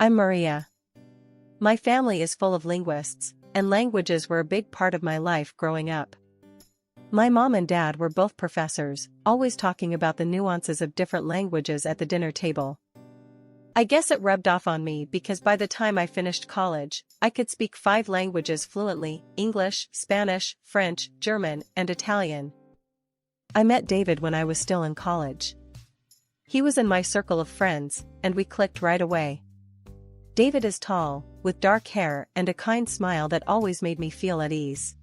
I'm Maria. My family is full of linguists, and languages were a big part of my life growing up. My mom and dad were both professors, always talking about the nuances of different languages at the dinner table. I guess it rubbed off on me because by the time I finished college, I could speak 5 languages fluently: English, Spanish, French, German, and Italian. I met David when I was still in college. He was in my circle of friends, and we clicked right away. David is tall, with dark hair and a kind smile that always made me feel at ease.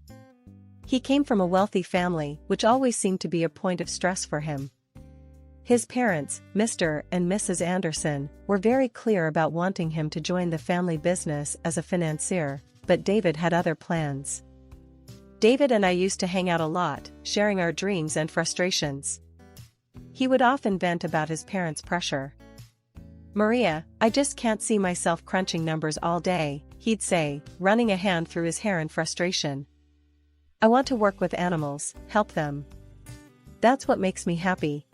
He came from a wealthy family, which always seemed to be a point of stress for him. His parents, Mr. and Mrs. Anderson, were very clear about wanting him to join the family business as a financier, but David had other plans. David and I used to hang out a lot, sharing our dreams and frustrations. He would often vent about his parents' pressure. "Maria, I just can't see myself crunching numbers all day," he'd say, running a hand through his hair in frustration. "I want to work with animals, help them. That's what makes me happy."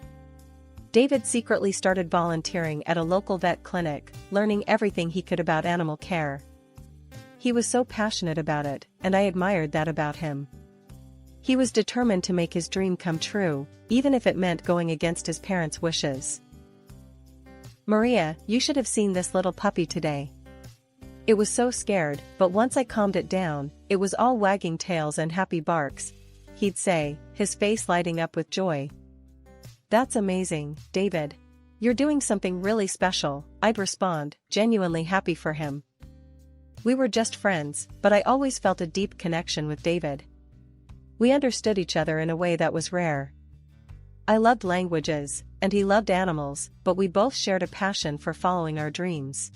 David secretly started volunteering at a local vet clinic, learning everything he could about animal care. He was so passionate about it, and I admired that about him. He was determined to make his dream come true, even if it meant going against his parents' wishes. "Maria, you should have seen this little puppy today. It was so scared, but once I calmed it down, it was all wagging tails and happy barks," he'd say, his face lighting up with joy. "That's amazing, David. You're doing something really special," I'd respond, genuinely happy for him. We were just friends, but I always felt a deep connection with David. We understood each other in a way that was rare. I loved languages, and he loved animals, but we both shared a passion for following our dreams.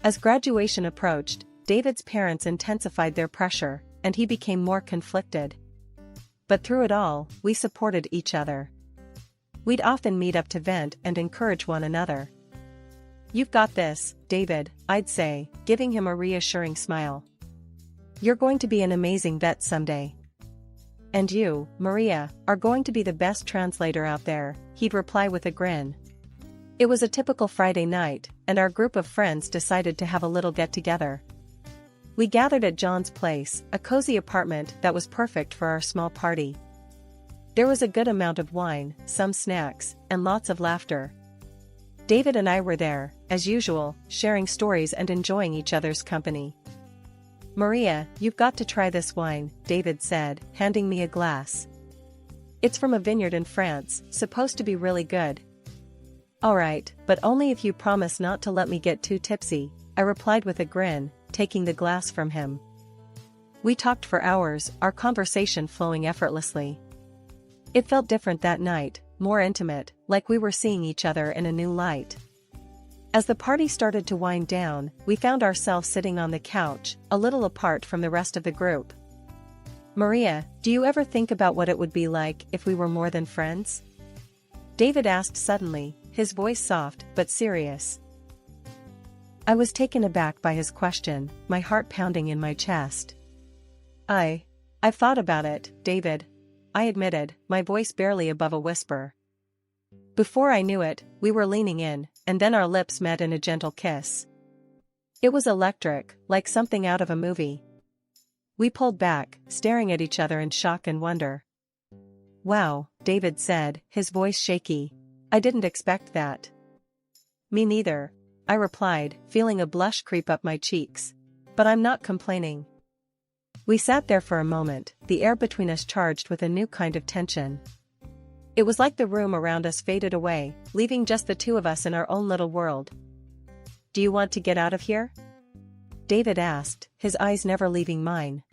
As graduation approached, David's parents intensified their pressure, and he became more conflicted. But through it all, we supported each other. We'd often meet up to vent and encourage one another. "You've got this, David," I'd say, giving him a reassuring smile. "You're going to be an amazing vet someday. And you, Maria, are going to be the best translator out there," he'd reply with a grin. It was a typical Friday night, and our group of friends decided to have a little get-together. We gathered at John's place, a cozy apartment that was perfect for our small party. There was a good amount of wine, some snacks, and lots of laughter. David and I were there, as usual, sharing stories and enjoying each other's company. "Maria, you've got to try this wine," David said, handing me a glass. "It's from a vineyard in France, supposed to be really good." "All right, but only if you promise not to let me get too tipsy," I replied with a grin, taking the glass from him. We talked for hours, our conversation flowing effortlessly. It felt different that night, more intimate, like we were seeing each other in a new light. As the party started to wind down, we found ourselves sitting on the couch, a little apart from the rest of the group. "Maria, do you ever think about what it would be like if we were more than friends?" David asked suddenly, his voice soft but serious. I was taken aback by his question, my heart pounding in my chest. I've thought about it, David," I admitted, my voice barely above a whisper. Before I knew it, we were leaning in, and then our lips met in a gentle kiss. It was electric, like something out of a movie. We pulled back, staring at each other in shock and wonder. "Wow," David said, his voice shaky. "I didn't expect that." "Me neither," I replied, feeling a blush creep up my cheeks. "But I'm not complaining." We sat there for a moment, the air between us charged with a new kind of tension. It was like the room around us faded away, leaving just the two of us in our own little world. "Do you want to get out of here?" David asked, his eyes never leaving mine.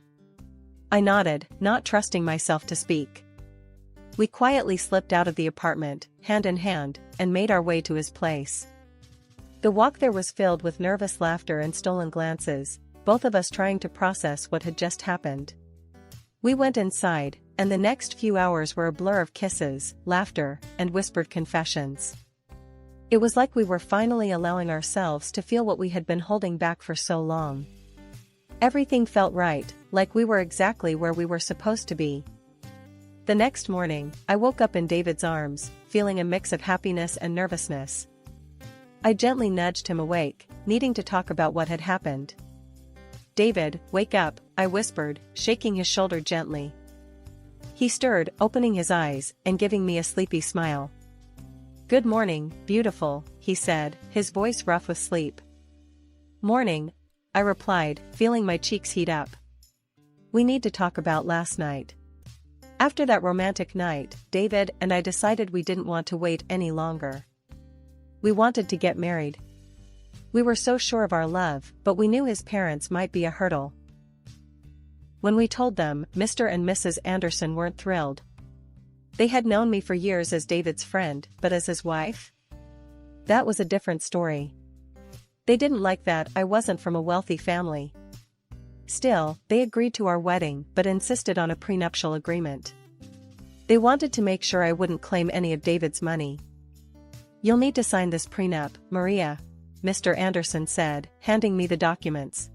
I nodded, not trusting myself to speak. We quietly slipped out of the apartment, hand in hand, and made our way to his place. The walk there was filled with nervous laughter and stolen glances, both of us trying to process what had just happened. We went inside, and the next few hours were a blur of kisses, laughter, and whispered confessions. It was like we were finally allowing ourselves to feel what we had been holding back for so long. Everything felt right, like we were exactly where we were supposed to be. The next morning, I woke up in David's arms, feeling a mix of happiness and nervousness. I gently nudged him awake, needing to talk about what had happened. "David, wake up," I whispered, shaking his shoulder gently. He stirred, opening his eyes and giving me a sleepy smile. "Good morning, beautiful," he said, his voice rough with sleep. "Morning," I replied, feeling my cheeks heat up. "We need to talk about last night." After that romantic night, David and I decided we didn't want to wait any longer. We wanted to get married. We were so sure of our love, but we knew his parents might be a hurdle. When we told them, Mr. and Mrs. Anderson weren't thrilled. They had known me for years as David's friend, but as his wife? That was a different story. They didn't like that I wasn't from a wealthy family. Still, they agreed to our wedding but insisted on a prenuptial agreement. They wanted to make sure I wouldn't claim any of David's money. "You'll need to sign this prenup, Maria," Mr. Anderson said, handing me the documents.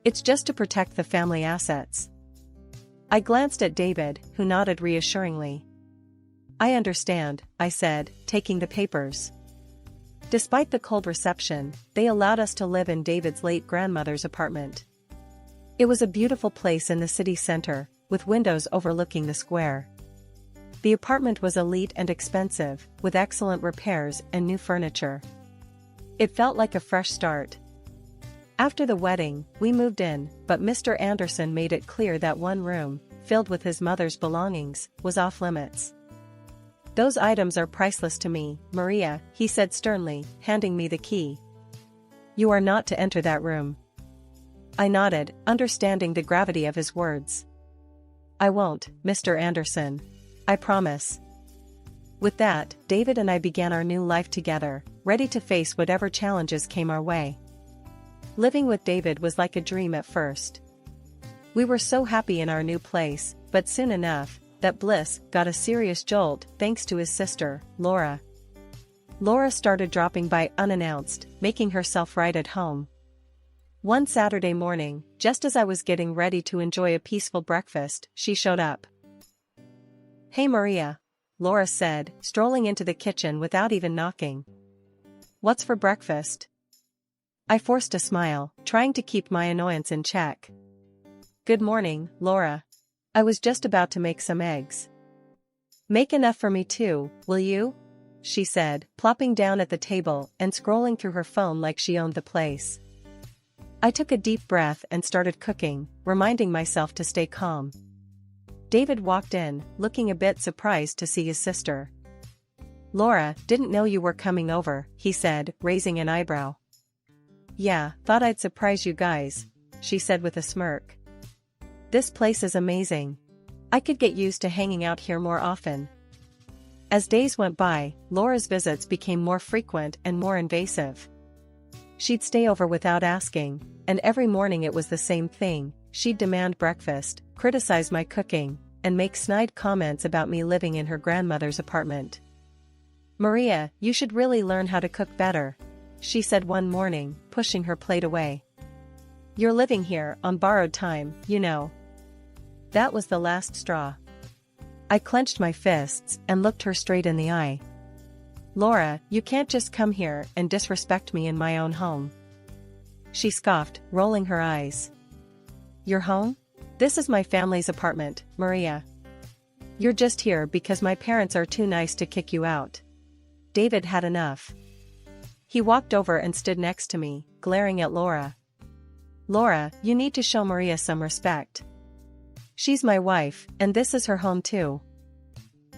"It's just to protect the family assets." I glanced at David, who nodded reassuringly. "I understand," I said, taking the papers. Despite the cold reception, they allowed us to live in David's late grandmother's apartment. It was a beautiful place in the city center, with windows overlooking the square. The apartment was elite and expensive, with excellent repairs and new furniture. It felt like a fresh start. After the wedding, we moved in, but Mr. Anderson made it clear that one room, filled with his mother's belongings, was off limits. "Those items are priceless to me, Maria," he said sternly, handing me the key. "You are not to enter that room." I nodded, understanding the gravity of his words. "I won't, Mr. Anderson. I promise." With that, David and I began our new life together, ready to face whatever challenges came our way. Living with David was like a dream at first. We were so happy in our new place, but soon enough, that bliss got a serious jolt thanks to his sister, Laura. Laura started dropping by unannounced, making herself right at home. One Saturday morning, just as I was getting ready to enjoy a peaceful breakfast, she showed up. "Hey Maria," Laura said, strolling into the kitchen without even knocking. "What's for breakfast?" I forced a smile, trying to keep my annoyance in check. "Good morning, Laura. I was just about to make some eggs." "Make enough for me too, will you?" she said, plopping down at the table and scrolling through her phone like she owned the place. I took a deep breath and started cooking, reminding myself to stay calm. David walked in, looking a bit surprised to see his sister. "Laura, didn't know you were coming over," he said, raising an eyebrow. "Yeah, thought I'd surprise you guys," she said with a smirk. "This place is amazing. I could get used to hanging out here more often." As days went by, Laura's visits became more frequent and more invasive. She'd stay over without asking, and every morning it was the same thing. She'd demand breakfast, criticize my cooking, and make snide comments about me living in her grandmother's apartment. "Maria, you should really learn how to cook better," she said one morning, pushing her plate away. "You're living here on borrowed time, you know." That was the last straw. I clenched my fists and looked her straight in the eye. "Laura, you can't just come here and disrespect me in my own home." She scoffed, rolling her eyes. "Your home? This is my family's apartment, Maria. You're just here because my parents are too nice to kick you out." David had enough. He walked over and stood next to me, glaring at Laura. "Laura, you need to show Maria some respect. She's my wife, and this is her home too."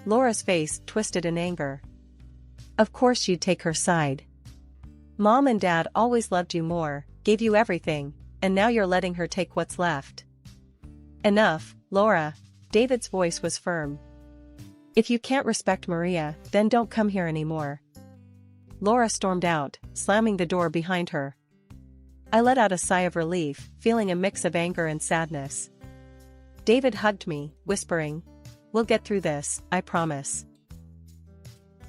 Laura's face twisted in anger. Of course you'd take her side. Mom and Dad always loved you more, gave you everything, and now you're letting her take what's left. "Enough, Laura." David's voice was firm. "If you can't respect Maria, then don't come here anymore." Laura stormed out, slamming the door behind her. I let out a sigh of relief, feeling a mix of anger and sadness. David hugged me, whispering, "We'll get through this, I promise."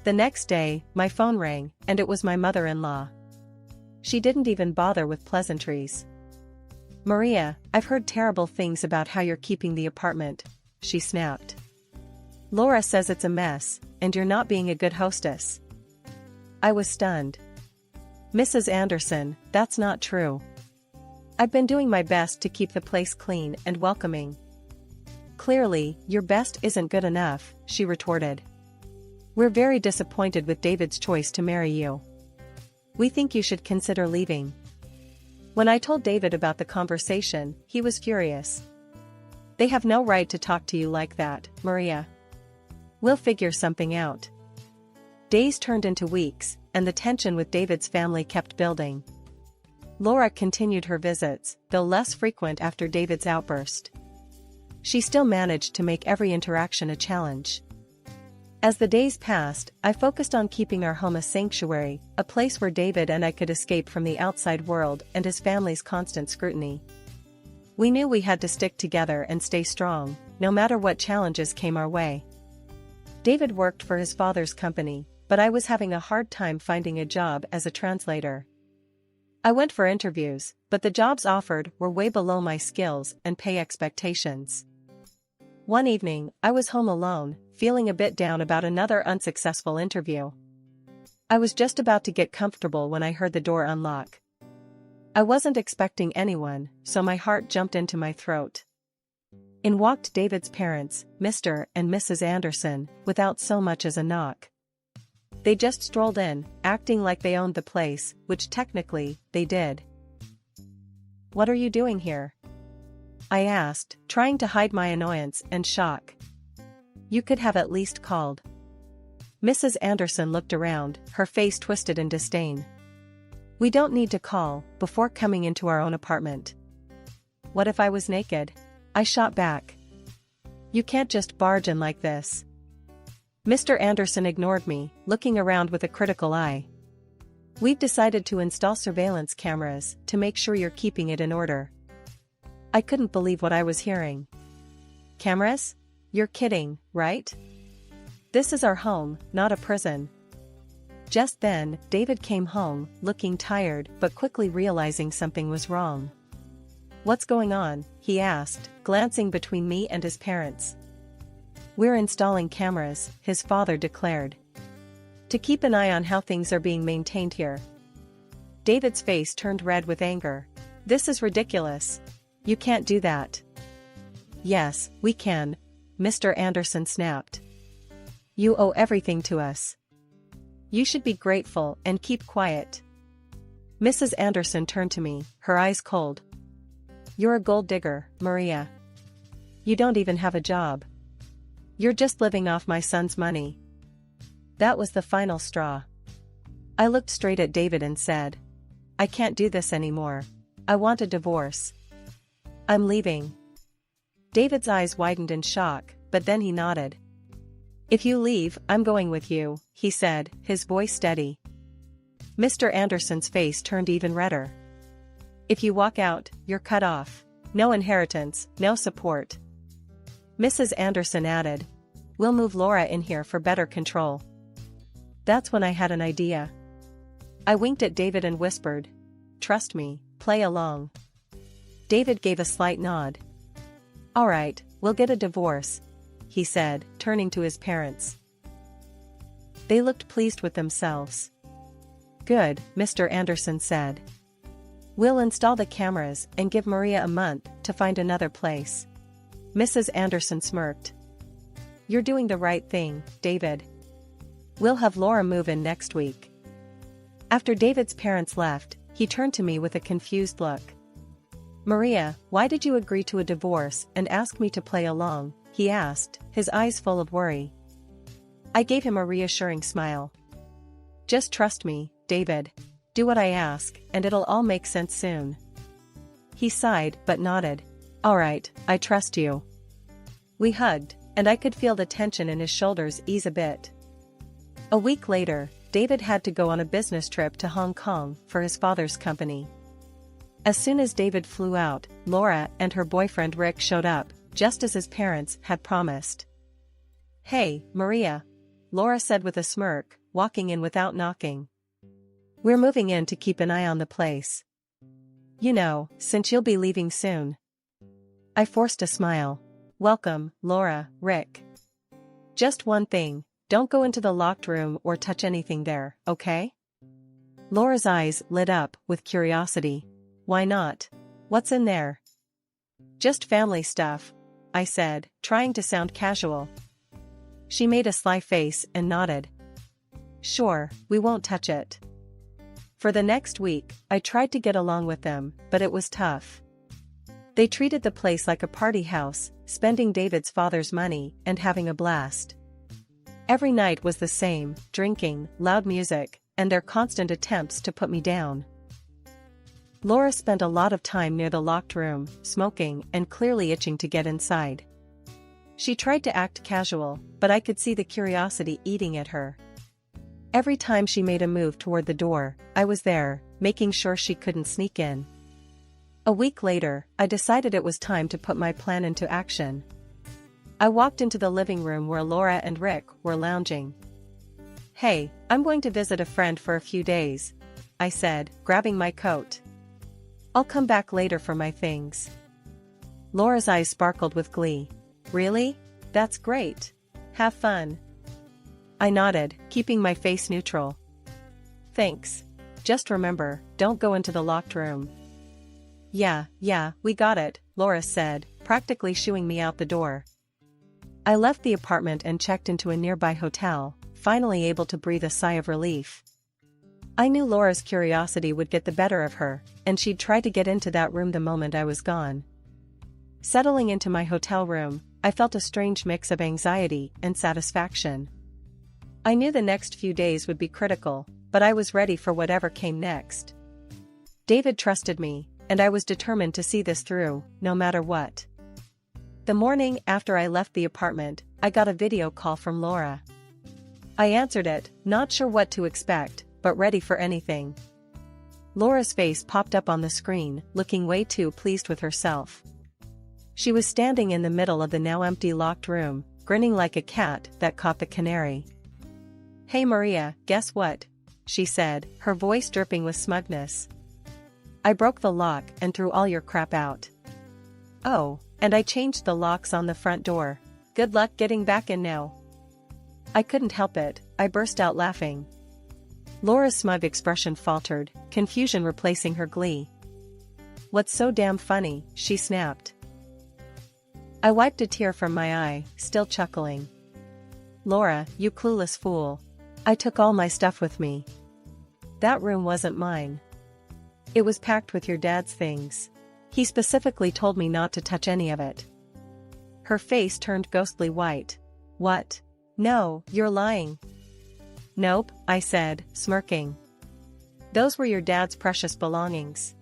The next day, my phone rang, and it was my mother-in-law. She didn't even bother with pleasantries. "Maria, I've heard terrible things about how you're keeping the apartment," she snapped. "Laura says it's a mess, and you're not being a good hostess." I was stunned. Mrs. Anderson, that's not true. I've been doing my best to keep the place clean and welcoming. Clearly, your best isn't good enough, she retorted. We're very disappointed with David's choice to marry you. We think you should consider leaving. When I told David about the conversation, he was furious. They have no right to talk to you like that, Maria. We'll figure something out. Days turned into weeks, and the tension with David's family kept building. Laura continued her visits, though less frequent after David's outburst. She still managed to make every interaction a challenge. As the days passed, I focused on keeping our home a sanctuary, a place where David and I could escape from the outside world and his family's constant scrutiny. We knew we had to stick together and stay strong, no matter what challenges came our way. David worked for his father's company, but I was having a hard time finding a job as a translator. I went for interviews, but the jobs offered were way below my skills and pay expectations. One evening, I was home alone, feeling a bit down about another unsuccessful interview. I was just about to get comfortable when I heard the door unlock. I wasn't expecting anyone, so my heart jumped into my throat. In walked David's parents, Mr. and Mrs. Anderson, without so much as a knock. They just strolled in, acting like they owned the place, which technically, they did. "What are you doing here?" I asked, trying to hide my annoyance and shock. "You could have at least called." Mrs. Anderson looked around, her face twisted in disdain. "We don't need to call, before coming into our own apartment." "What if I was naked?" I shot back. "You can't just barge in like this." Mr. Anderson ignored me, looking around with a critical eye. "We've decided to install surveillance cameras to make sure you're keeping it in order." I couldn't believe what I was hearing. "Cameras? You're kidding, right? This is our home, not a prison." Just then, David came home, looking tired but quickly realizing something was wrong. "What's going on?" he asked, glancing between me and his parents. "We're installing cameras," his father declared. "To keep an eye on how things are being maintained here." David's face turned red with anger. "This is ridiculous. You can't do that." "Yes, we can," Mr. Anderson snapped. "You owe everything to us. You should be grateful and keep quiet." Mrs. Anderson turned to me, her eyes cold. "You're a gold digger, Maria. You don't even have a job. You're just living off my son's money." That was the final straw. I looked straight at David and said, "I can't do this anymore. I want a divorce. I'm leaving." David's eyes widened in shock, but then he nodded. "If you leave, I'm going with you," he said, his voice steady. Mr. Anderson's face turned even redder. "If you walk out, you're cut off. No inheritance, no support." Mrs. Anderson added, "We'll move Laura in here for better control." That's when I had an idea. I winked at David and whispered, "Trust me, play along." David gave a slight nod. "All right, we'll get a divorce," he said, turning to his parents. They looked pleased with themselves. "Good," Mr. Anderson said. "We'll install the cameras and give Maria a month to find another place." Mrs. Anderson smirked. "You're doing the right thing, David. We'll have Laura move in next week." After David's parents left, he turned to me with a confused look. "Maria, why did you agree to a divorce and ask me to play along?" he asked, his eyes full of worry. I gave him a reassuring smile. "Just trust me, David. Do what I ask, and it'll all make sense soon." He sighed but nodded. "All right, I trust you." We hugged, and I could feel the tension in his shoulders ease a bit. A week later, David had to go on a business trip to Hong Kong for his father's company. As soon as David flew out, Laura and her boyfriend Rick showed up, just as his parents had promised. "Hey, Maria," Laura said with a smirk, walking in without knocking. "We're moving in to keep an eye on the place. You know, since you'll be leaving soon." I forced a smile. "Welcome, Laura, Rick. Just one thing, don't go into the locked room or touch anything there, okay?" Laura's eyes lit up with curiosity. Why not? What's in there? Just family stuff, I said, trying to sound casual. She made a sly face and nodded. Sure, we won't touch it. For the next week, I tried to get along with them, but it was tough. They treated the place like a party house, spending David's father's money and having a blast. Every night was the same, drinking, loud music, and their constant attempts to put me down. Laura spent a lot of time near the locked room, smoking and clearly itching to get inside. She tried to act casual, but I could see the curiosity eating at her. Every time she made a move toward the door, I was there, making sure she couldn't sneak in. A week later, I decided it was time to put my plan into action. I walked into the living room where Laura and Rick were lounging. Hey, I'm going to visit a friend for a few days, I said, grabbing my coat. I'll come back later for my things. Laura's eyes sparkled with glee. Really? That's great. Have fun. I nodded, keeping my face neutral. Thanks. Just remember, don't go into the locked room. Yeah, we got it, Laura said, practically shooing me out the door. I left the apartment and checked into a nearby hotel, finally able to breathe a sigh of relief. I knew Laura's curiosity would get the better of her, and she'd try to get into that room the moment I was gone. Settling into my hotel room, I felt a strange mix of anxiety and satisfaction. I knew the next few days would be critical, but I was ready for whatever came next. David trusted me, and I was determined to see this through, no matter what. The morning after I left the apartment, I got a video call from Laura. I answered it, not sure what to expect, but ready for anything. Laura's face popped up on the screen, looking way too pleased with herself. She was standing in the middle of the now empty locked room, grinning like a cat that caught the canary. Hey Maria, guess what? She said, her voice dripping with smugness. I broke the lock and threw all your crap out. Oh, and I changed the locks on the front door. Good luck getting back in now. I couldn't help it, I burst out laughing. Laura's smug expression faltered, confusion replacing her glee. What's so damn funny? She snapped. I wiped a tear from my eye, still chuckling. Laura, you clueless fool. I took all my stuff with me. That room wasn't mine. It was packed with your dad's things. He specifically told me not to touch any of it. Her face turned ghostly white. What? No, you're lying. Nope, I said, smirking. Those were your dad's precious belongings.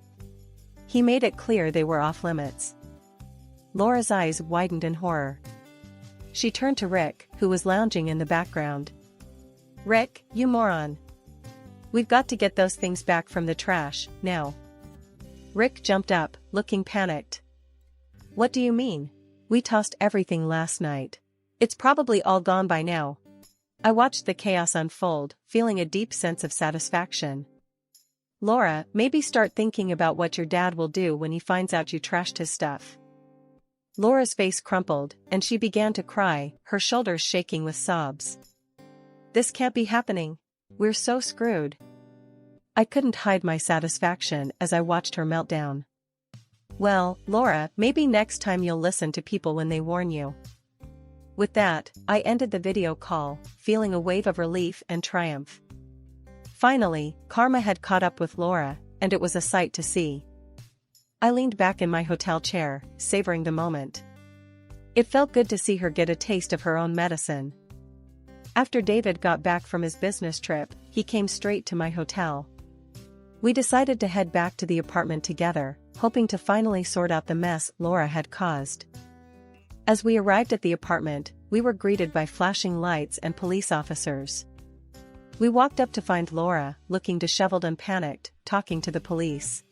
He made it clear they were off limits. Laura's eyes widened in horror. She turned to Rick, who was lounging in the background. Rick, you moron. We've got to get those things back from the trash, now. Rick jumped up, looking panicked. What do you mean? We tossed everything last night. It's probably all gone by now. I watched the chaos unfold, feeling a deep sense of satisfaction. Laura, maybe start thinking about what your dad will do when he finds out you trashed his stuff. Laura's face crumpled, and she began to cry, her shoulders shaking with sobs. This can't be happening. We're so screwed. I couldn't hide my satisfaction as I watched her meltdown. Well, Laura, maybe next time you'll listen to people when they warn you. With that, I ended the video call, feeling a wave of relief and triumph. Finally, karma had caught up with Laura, and it was a sight to see. I leaned back in my hotel chair, savoring the moment. It felt good to see her get a taste of her own medicine. After David got back from his business trip, he came straight to my hotel. We decided to head back to the apartment together, hoping to finally sort out the mess Laura had caused. As we arrived at the apartment, we were greeted by flashing lights and police officers. We walked up to find Laura, looking disheveled and panicked, talking to the police.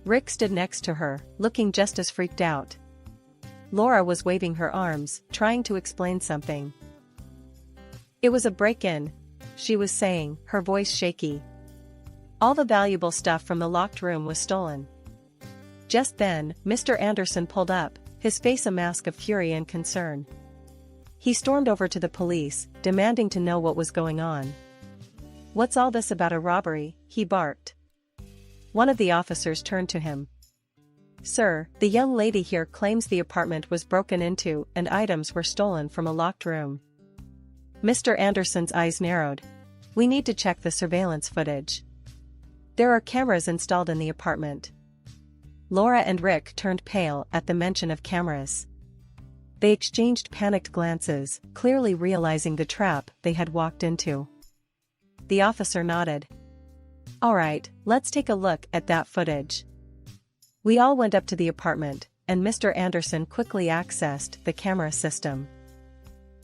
Rick stood next to her, looking just as freaked out. Laura was waving her arms, trying to explain something. It was a break-in, she was saying, her voice shaky. All the valuable stuff from the locked room was stolen. Just then, Mr. Anderson pulled up, his face a mask of fury and concern. He stormed over to the police, demanding to know what was going on. "What's all this about a robbery?" he barked. One of the officers turned to him. "Sir, the young lady here claims the apartment was broken into and items were stolen from a locked room." Mr. Anderson's eyes narrowed. "We need to check the surveillance footage. There are cameras installed in the apartment." Laura and Rick turned pale at the mention of cameras. They exchanged panicked glances, clearly realizing the trap they had walked into. The officer nodded. "All right, let's take a look at that footage." We all went up to the apartment, and Mr. Anderson quickly accessed the camera system.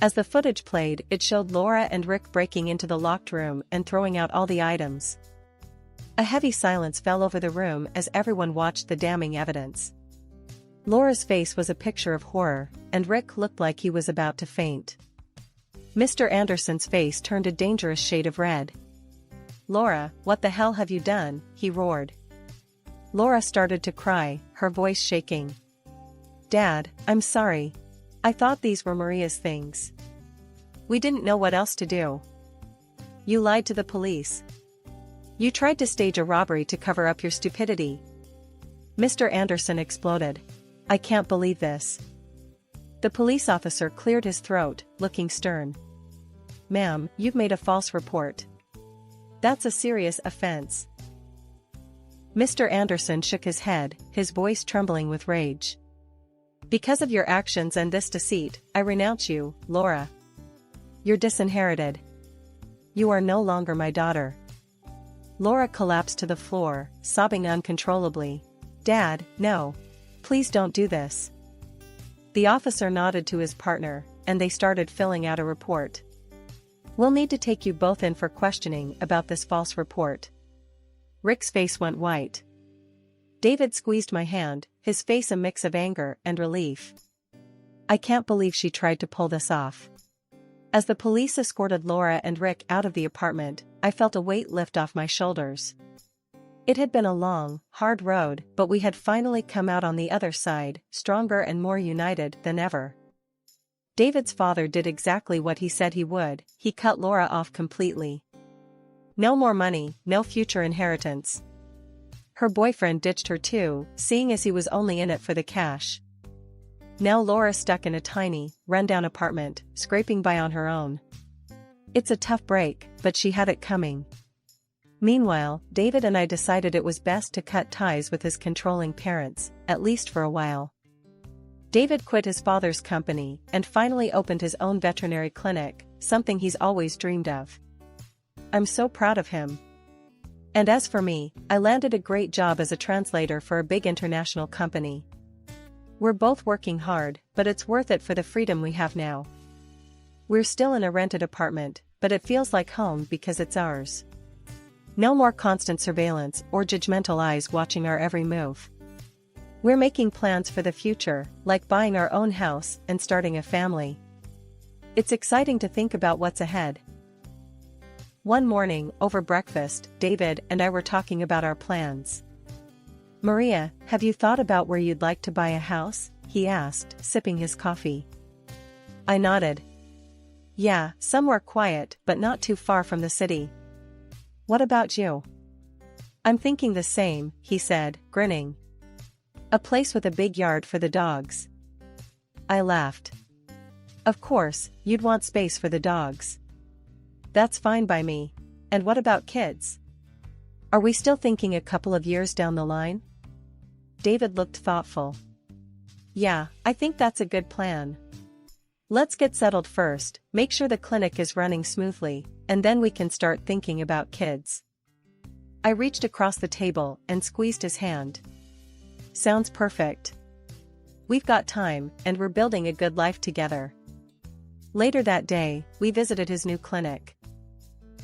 As the footage played, it showed Laura and Rick breaking into the locked room and throwing out all the items. A heavy silence fell over the room as everyone watched the damning evidence. Laura's face was a picture of horror, and Rick looked like he was about to faint. Mr. Anderson's face turned a dangerous shade of red. "Laura, what the hell have you done?" he roared. Laura started to cry, her voice shaking. "Dad, I'm sorry. I thought these were Maria's things. We didn't know what else to do. You lied to the police. You tried to stage a robbery to cover up your stupidity." Mr. Anderson exploded. "I can't believe this." The police officer cleared his throat, looking stern. "Ma'am, you've made a false report. That's a serious offense." Mr. Anderson shook his head, his voice trembling with rage. "Because of your actions and this deceit, I renounce you, Laura. You're disinherited. You are no longer my daughter." Laura collapsed to the floor, sobbing uncontrollably. "Dad, no. Please don't do this." The officer nodded to his partner, and they started filling out a report. "We'll need to take you both in for questioning about this false report." Rick's face went white. David squeezed my hand, his face a mix of anger and relief. "I can't believe she tried to pull this off." As the police escorted Laura and Rick out of the apartment, I felt a weight lift off my shoulders. It had been a long, hard road, but we had finally come out on the other side, stronger and more united than ever. David's father did exactly what he said he would. He cut Laura off completely. No more money, no future inheritance. Her boyfriend ditched her too, seeing as he was only in it for the cash. Now Laura stuck in a tiny, run-down apartment, scraping by on her own. It's a tough break, but she had it coming. Meanwhile, David and I decided it was best to cut ties with his controlling parents, at least for a while. David quit his father's company and finally opened his own veterinary clinic, something he's always dreamed of. I'm so proud of him. And as for me, I landed a great job as a translator for a big international company. We're both working hard, but it's worth it for the freedom we have now. We're still in a rented apartment, but it feels like home because it's ours. No more constant surveillance or judgmental eyes watching our every move. We're making plans for the future, like buying our own house and starting a family. It's exciting to think about what's ahead. One morning, over breakfast, David and I were talking about our plans. "Maria, have you thought about where you'd like to buy a house?" he asked, sipping his coffee. I nodded. "Yeah, somewhere quiet, but not too far from the city." "What about you?" "I'm thinking the same," he said, grinning. "A place with a big yard for the dogs." I laughed. "Of course, you'd want space for the dogs." "That's fine by me. And what about kids? Are we still thinking a couple of years down the line?" David looked thoughtful. "Yeah, I think that's a good plan. Let's get settled first, make sure the clinic is running smoothly, and then we can start thinking about kids." I reached across the table and squeezed his hand. "Sounds perfect. We've got time, and we're building a good life together." Later that day, we visited his new clinic.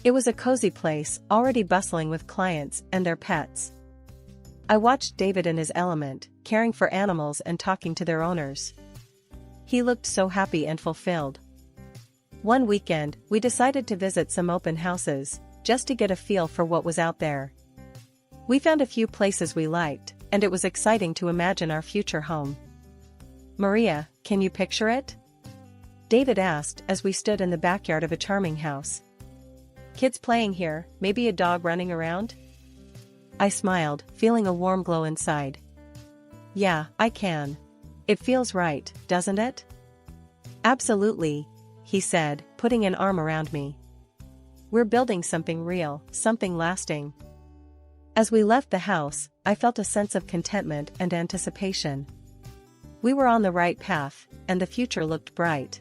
It was a cozy place, already bustling with clients and their pets. I watched David in his element, caring for animals and talking to their owners. He looked so happy and fulfilled. One weekend, we decided to visit some open houses, just to get a feel for what was out there. We found a few places we liked, and it was exciting to imagine our future home. "Maria, can you picture it?" David asked as we stood in the backyard of a charming house. Kids playing here, maybe a dog running around? I smiled, feeling a warm glow inside. Yeah, I can. It feels right, doesn't it? Absolutely, he said, putting an arm around me. We're building something real, something lasting. As we left the house, I felt a sense of contentment and anticipation. We were on the right path, and the future looked bright.